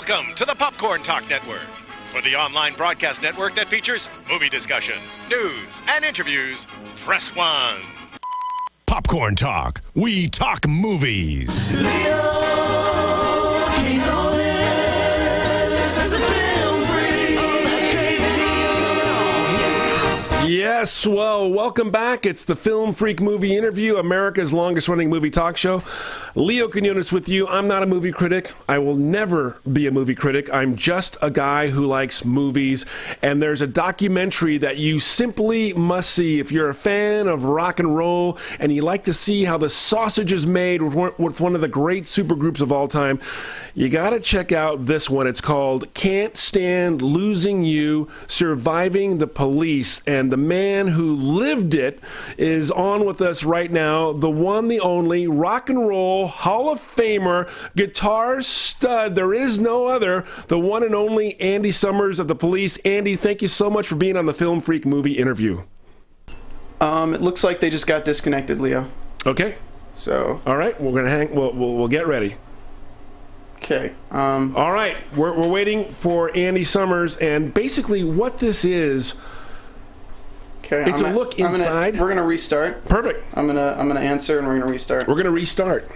Welcome to the Popcorn Talk Network, for the online broadcast network that features movie discussion, news, and interviews. Press 1. Popcorn Talk. We talk movies. Yes, well, welcome back. It's the Film Freak Movie Interview, America's longest-running movie talk show. Leo Quinones with you. I'm not a movie critic. I will never be a movie critic. I'm just a guy who likes movies, and there's a documentary that you simply must see if you're a fan of rock and roll and you like to see how the sausage is made with one of the great supergroups of all time. You got to check out this one. It's called Cant Stand Losing You, Surviving the Police, and the man who lived it is on with us right now, the one, the only, rock and roll Hall of Famer, guitar stud, there is no other, the one and only Andy Summers of the Police. Andy, thank you so much for being on the Film Freak Movie Interview. It looks like they just got disconnected, Leo. Okay. So. All right, we're gonna hang. We'll get ready. Okay. All right, we're waiting for Andy Summers, and basically what this is. Okay. It's a look inside. We're gonna restart. Perfect. I'm gonna answer, and we're gonna restart. We're gonna restart.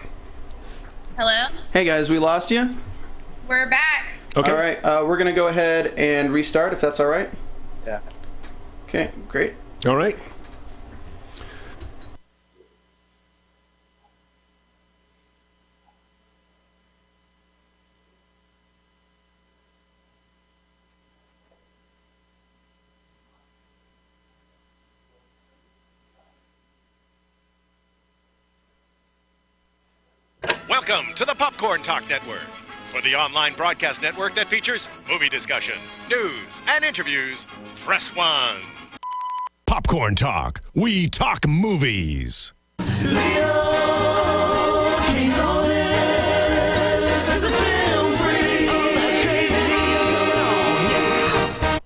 Hello? Hey guys, we lost you. We're back. Okay. All right. We're gonna go ahead and restart, if that's all right. Yeah. Okay. Great. All right. Welcome to the Popcorn Talk Network, for the online broadcast network that features movie discussion, news, and interviews. Press 1. Popcorn Talk. We talk movies.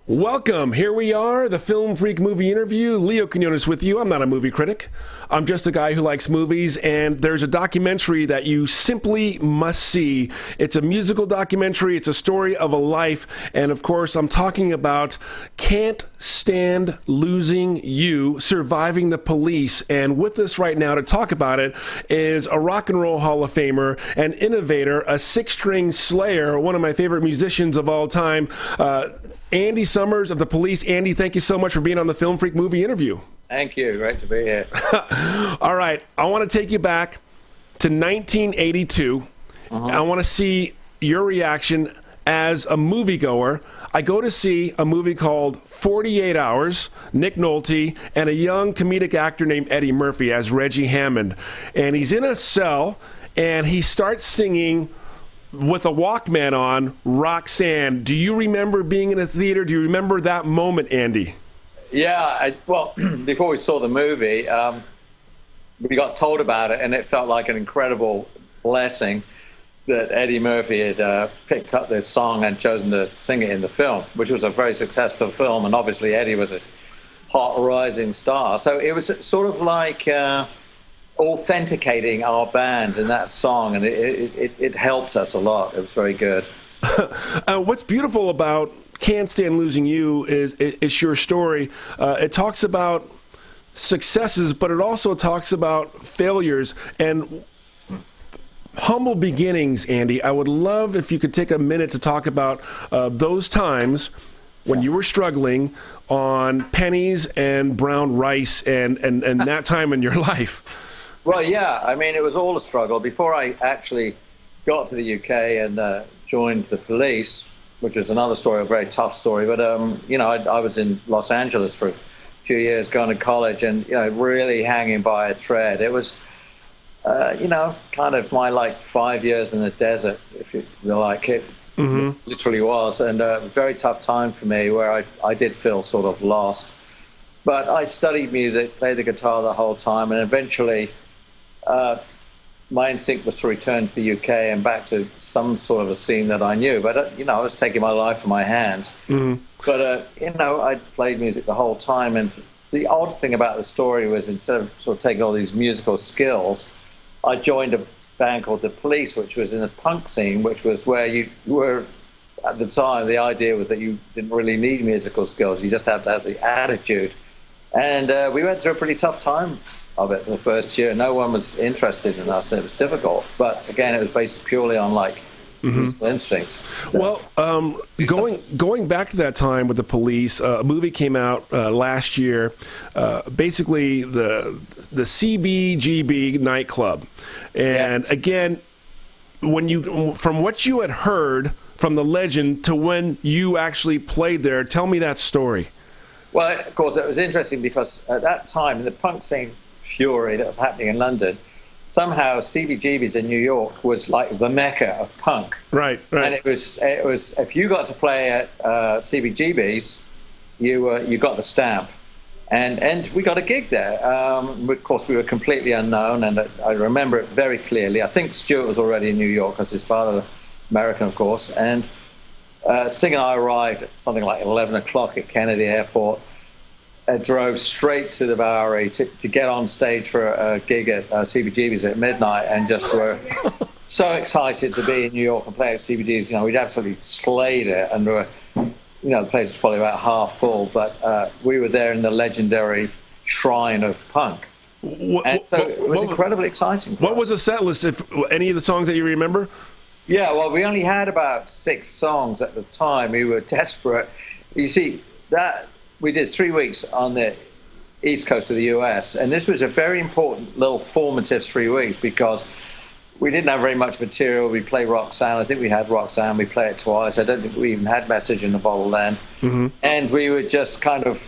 Welcome. Here we are, the Film Freak Movie Interview. Leo Quinones with you. I'm not a movie critic. I'm just a guy who likes movies, and there's a documentary that you simply must see. It's a musical documentary. It's a story of a life, and of course, I'm talking about Cant Stand Losing You, Surviving the Police. And with us right now to talk about it is a rock and roll Hall of Famer, an innovator, a six-string slayer, one of my favorite musicians of all time, Andy Summers of the Police. Andy, thank you so much for being on the Film Freak Movie Interview. Thank you. Great to be here. All right. I want to take you back to 1982. I want to see your reaction as a moviegoer. I go to see a movie called 48 Hours, Nick Nolte, and a young comedic actor named Eddie Murphy as Reggie Hammond. And he's in a cell, and he starts singing with a Walkman on, Rooxxxannee. Do you remember being in a theater? Do you remember that moment, Andy? Yeah, well, before we saw the movie, we got told about it, and it felt like an incredible blessing that Eddie Murphy had picked up this song and chosen to sing it in the film, which was a very successful film, and obviously Eddie was a hot rising star. So it was sort of like authenticating our band in that song, and it helped us a lot. It was very good. What's beautiful about Can't Stand Losing You is your story. It talks about successes, but it also talks about failures and humble beginnings, Andy. I would love if you could take a minute to talk about those times when you were struggling on pennies and brown rice and that time in your life. Well, yeah, I mean, it was all a struggle. Before I actually got to the UK and joined the Police, which was another story, a very tough story, but, you know, I was in Los Angeles for a few years going to college and, you know, really hanging by a thread. It was, you know, kind of my, like, 5 years in the desert, if you like it. It literally was, and a very tough time for me where I did feel sort of lost. But I studied music, played the guitar the whole time, and eventually my instinct was to return to the UK and back to some sort of a scene that I knew. But, you know, I was taking my life in my hands. But, you know, I played music the whole time. And the odd thing about the story was instead of sort of taking all these musical skills, I joined a band called The Police, which was in the punk scene, which was where you were at the time, the idea was that you didn't really need musical skills. You just had to have the attitude. And we went through a pretty tough time of it the first year. No one was interested in us, and it was difficult. But again, it was based purely on musical instincts. Well, going back to that time with the Police, a movie came out last year, basically the CBGB nightclub, and Yes. again, from what you had heard from the legend to when you actually played there, tell me that story. Well, of course, it was interesting because at that time, in the punk scene fury that was happening in London, somehow CBGB's in New York was like the mecca of punk. Right. And it was if you got to play at CBGB's, you got the stamp, and we got a gig there. Of course, we were completely unknown, and I remember it very clearly. I think Stuart was already in New York because his father, American, of course, and Sting and I arrived at something like 11 o'clock at Kennedy Airport. Drove straight to the Bowery to get on stage for a gig at CBGB's at midnight, and just were so excited to be in New York and play at CBGB's. We'd absolutely slayed it, and the place was probably about half full, but we were there in the legendary shrine of punk. And so it was incredibly exciting. What was the set list, if any of the songs that you remember? Yeah, well, we only had about 6 songs at the time. We were desperate. You see, we did 3 weeks on the east coast of the US, and this was a very important little formative 3 weeks because we didn't have very much material. We played Rooxxxannee. I think we had Rooxxxannee. We played it twice. I don't think we even had Message in the Bottle then. Mm-hmm. And we would just kind of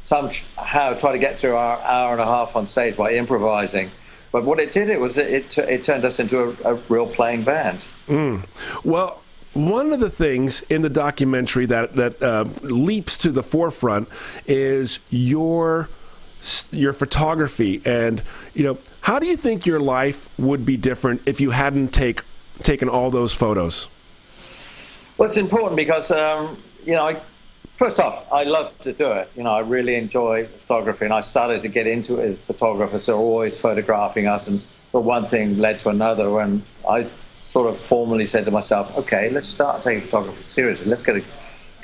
somehow try to get through our hour and a half on stage by improvising. But what it did, it turned us into a real playing band. Well, one of the things in the documentary that leaps to the forefront is your photography, and how do you think your life would be different if you hadn't taken all those photos? Well, it's important because first off, I love to do it. I really enjoy photography, and I started to get into it. Photographers are always photographing us, and one thing led to another, and I sort of formally said to myself, okay, let's start taking photography seriously. Let's get a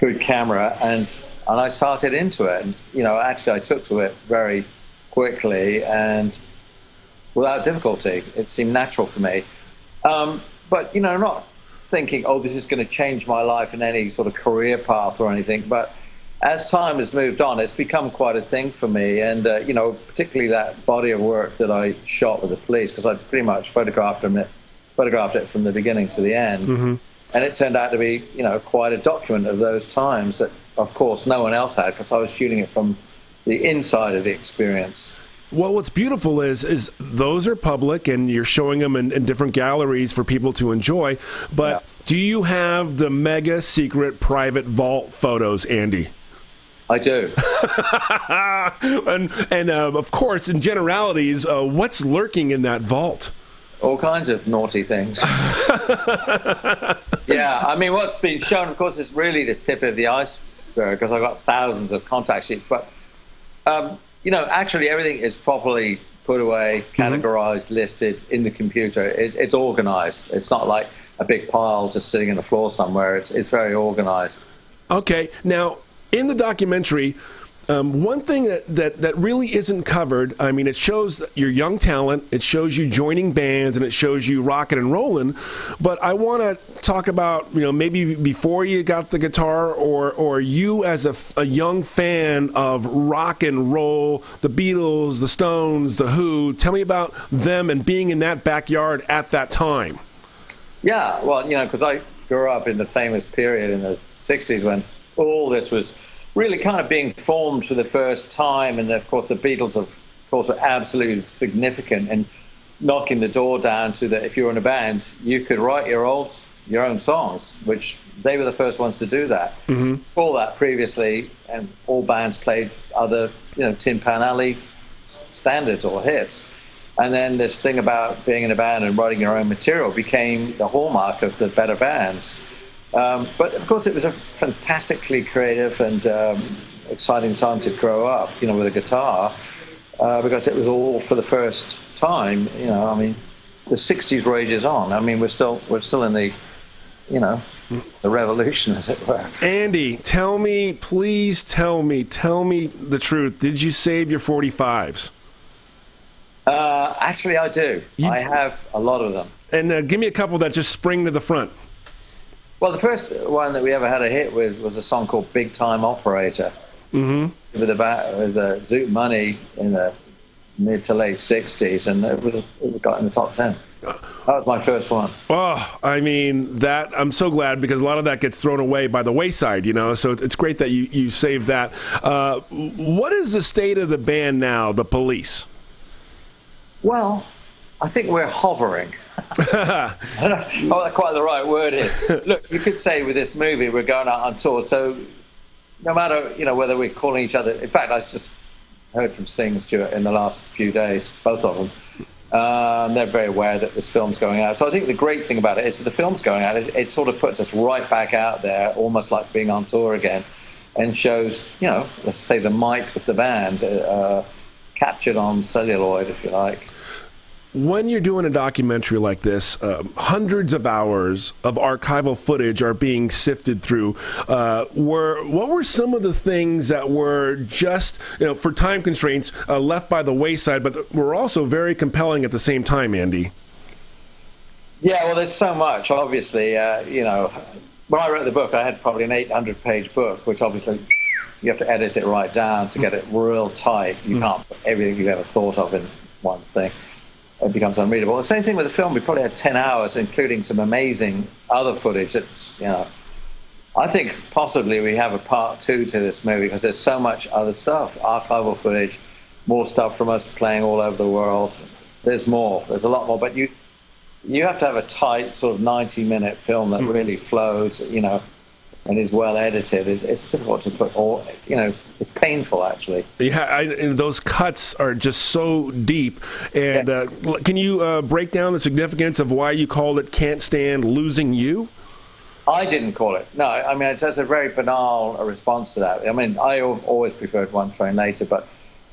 good camera, and I started into it. And, actually I took to it very quickly and without difficulty. It seemed natural for me. But, not thinking, this is going to change my life in any sort of career path or anything. But as time has moved on, it's become quite a thing for me. And, particularly that body of work that I shot with the Police, because I pretty much photographed it from the beginning to the end. Mm-hmm. And it turned out to be, quite a document of those times that, of course, no one else had, because I was shooting it from the inside of the experience. Well, what's beautiful is those are public, and you're showing them in different galleries for people to enjoy. But Do you have the mega secret private vault photos, Andy? I do. and of course, in generalities, what's lurking in that vault? All kinds of naughty things. Yeah, I mean, what's been shown, of course, is really the tip of the iceberg, because I've got thousands of contact sheets. But, actually everything is properly put away, categorized, listed in the computer. It's organized. It's not like a big pile just sitting on the floor somewhere. It's very organized. Okay. Now, in the documentary, one thing that really isn't covered, I mean, it shows your young talent, it shows you joining bands, and it shows you rocking and rolling. But I want to talk about, maybe before you got the guitar, or you as a young fan of rock and roll, the Beatles, the Stones, the Who. Tell me about them and being in that backyard at that time. Yeah, well, because I grew up in the famous period in the 60s when all this was really kind of being formed for the first time. And of course, the Beatles, were absolutely significant in knocking the door down to that if you were in a band, you could write your own songs, which they were the first ones to do that. Mm-hmm. Before that, previously, and all bands played other, Tin Pan Alley standards or hits. And then this thing about being in a band and writing your own material became the hallmark of the better bands. But of course, it was a fantastically creative and exciting time to grow up, with a guitar, because it was all for the first time. The 60s rages on. I mean, we're still in the the revolution, as it were. Andy, tell me, please tell me the truth. Did you save your 45s? Actually, I do. I have a lot of them. And give me a couple that just spring to the front. Well, the first one that we ever had a hit with was a song called Big Time Operator. Mm-hmm. With Zoot Money in the mid to late 60s, and it got in the top 10. That was my first one. Oh, I mean, that I'm so glad, because a lot of that gets thrown away by the wayside, so it's great that you saved that. What is the state of the band now, the Police? Well, I think we're hovering. I don't know what quite the right word is. Look, you could say with this movie we're going out on tour, so no matter whether we're calling each other. In fact, I just heard from Sting and Stewart in the last few days, both of them. They're very aware that this film's going out. So I think the great thing about it is the film's going out. It sort of puts us right back out there, almost like being on tour again, and shows, let's say the might of the band captured on celluloid, if you like. When you're doing a documentary like this, hundreds of hours of archival footage are being sifted through. What were some of the things that were just, for time constraints, left by the wayside, but were also very compelling at the same time, Andy? Yeah, well, there's so much, obviously. When I wrote the book, I had probably an 800-page book, which obviously you have to edit it right down to get it real tight. You can't put everything you've ever thought of in one thing. It becomes unreadable. The same thing with the film. We probably had 10 hours, including some amazing other footage that, I think possibly we have a part 2 to this movie, because there's so much other stuff, archival footage, more stuff from us playing all over the world. There's more. There's a lot more. But you have to have a tight sort of 90-minute film that really flows, and is well edited. It's difficult to put all, it's painful, actually. Yeah, and those cuts are just so deep. And can you break down the significance of why you called it Cant Stand Losing You? I didn't call it. No, I mean, it's a very banal response to that. I mean, I always preferred One Train Later, but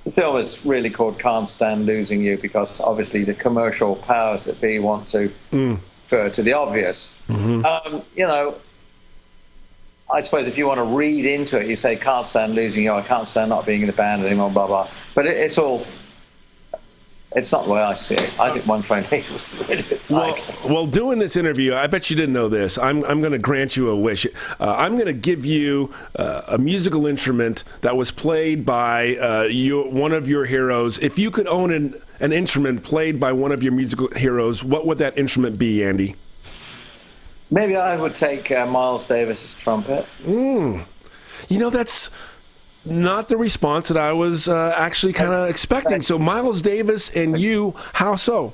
the film is really called Cant Stand Losing You, because obviously the commercial powers that be want to refer to the obvious. Mm-hmm. I suppose if you want to read into it, you say, can't stand losing you, I can't stand not being in the band anymore, blah, blah. But it's not the way I see it. I think One Train Later was really its well, doing this interview, I bet you didn't know this. I'm going to grant you a wish. I'm going to give you a musical instrument that was played by one of your heroes. If you could own an instrument played by one of your musical heroes, what would that instrument be, Andy? Maybe I would take Miles Davis's trumpet. That's not the response that I was actually kind of expecting. So Miles Davis and you, how so?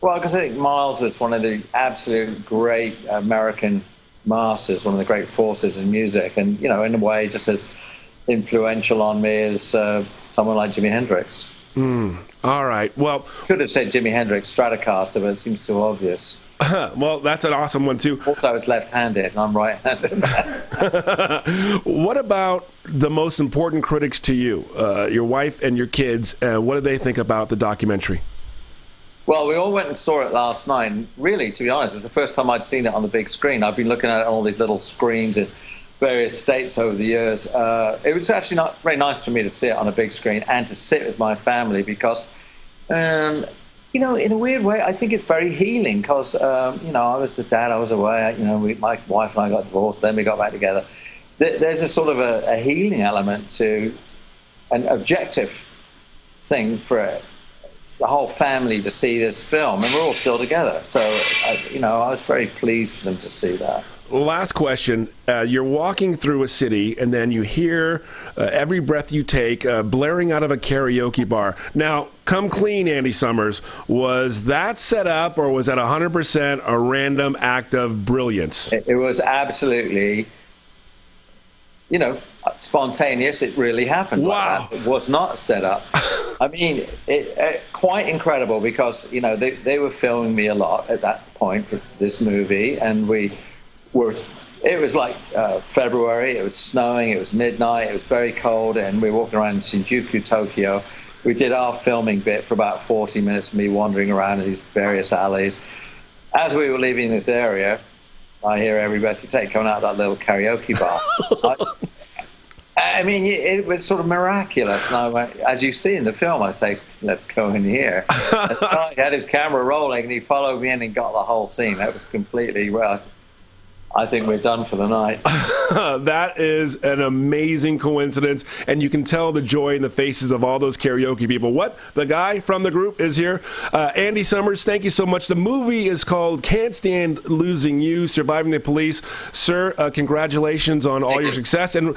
Well, because I think Miles was one of the absolute great American masters, one of the great forces in music, and, in a way just as influential on me as someone like Jimi Hendrix. All right, well... Could have said Jimi Hendrix Stratocaster, but it seems too obvious. Well, that's an awesome one, too. Also, it's left-handed, and I'm right-handed. What about the most important critics to you, your wife and your kids? What do they think about the documentary? Well, we all went and saw it last night, and really, to be honest, it was the first time I'd seen it on the big screen. I've been looking at it on all these little screens in various states over the years. It was actually not very nice for me to see it on a big screen and to sit with my family, because... in a weird way, I think it's very healing, because, I was the dad, I was away, my wife and I got divorced, then we got back together. There's a sort of a healing element to an objective thing for the whole family to see this film, and we're all still together. So, I was very pleased for them to see that. Last question. You're walking through a city, and then you hear every breath you take blaring out of a karaoke bar. Now, come clean, Andy Summers. Was that set up, or was that 100% a random act of brilliance? It was absolutely, spontaneous. It really happened. Wow. Like that. It was not set up. I mean, quite incredible, because, they were filming me a lot at that point for this movie, and it was like February, it was snowing, it was midnight, it was very cold, and we were walking around Shinjuku, Tokyo. We did our filming bit for about 40 minutes, me wandering around in these various alleys. As we were leaving this area, I hear every breath you take coming out of that little karaoke bar. I mean, it was sort of miraculous. And as you see in the film, I say, let's go in here. He had his camera rolling, and he followed me in and got the whole scene. That was completely, well, I think we're done for the night. That is an amazing coincidence, and you can tell the joy in the faces of all those karaoke people. What? The guy from the group is here. Andy Summers, thank you so much. The movie is called Cant Stand Losing You, Surviving the Police. Sir, congratulations on all your success, and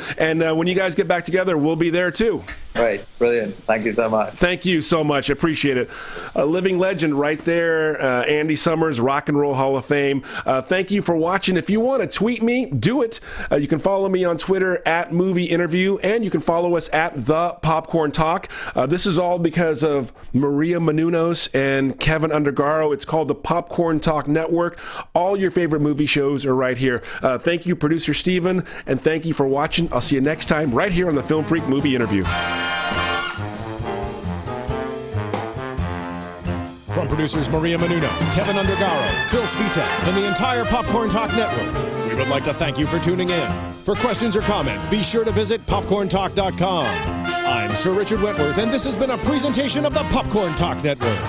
when you guys get back together, we'll be there too. Great, brilliant. Thank you so much. Thank you so much. Appreciate it. A living legend right there, Andy Summers, Rock and Roll Hall of Fame. Thank you for watching. If you want to tweet me, do it. You can follow me on Twitter at Movie Interview, and you can follow us at The Popcorn Talk. This is all because of Maria Menounos and Kevin Undergaro. It's called the Popcorn Talk Network. All your favorite movie shows are right here. Thank you, producer Steven, and thank you for watching. I'll see you next time right here on the Film Freak Movie Interview. From producers Maria Menounos, Kevin Undergaro, Phil Svitek, and the entire Popcorn Talk Network, we would like to thank you for tuning in. For questions or comments, be sure to visit popcorntalk.com. I'm Sir Richard Wentworth, and this has been a presentation of the Popcorn Talk Network.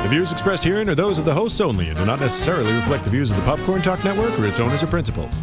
The views expressed herein are those of the hosts only and do not necessarily reflect the views of the Popcorn Talk Network or its owners or principals.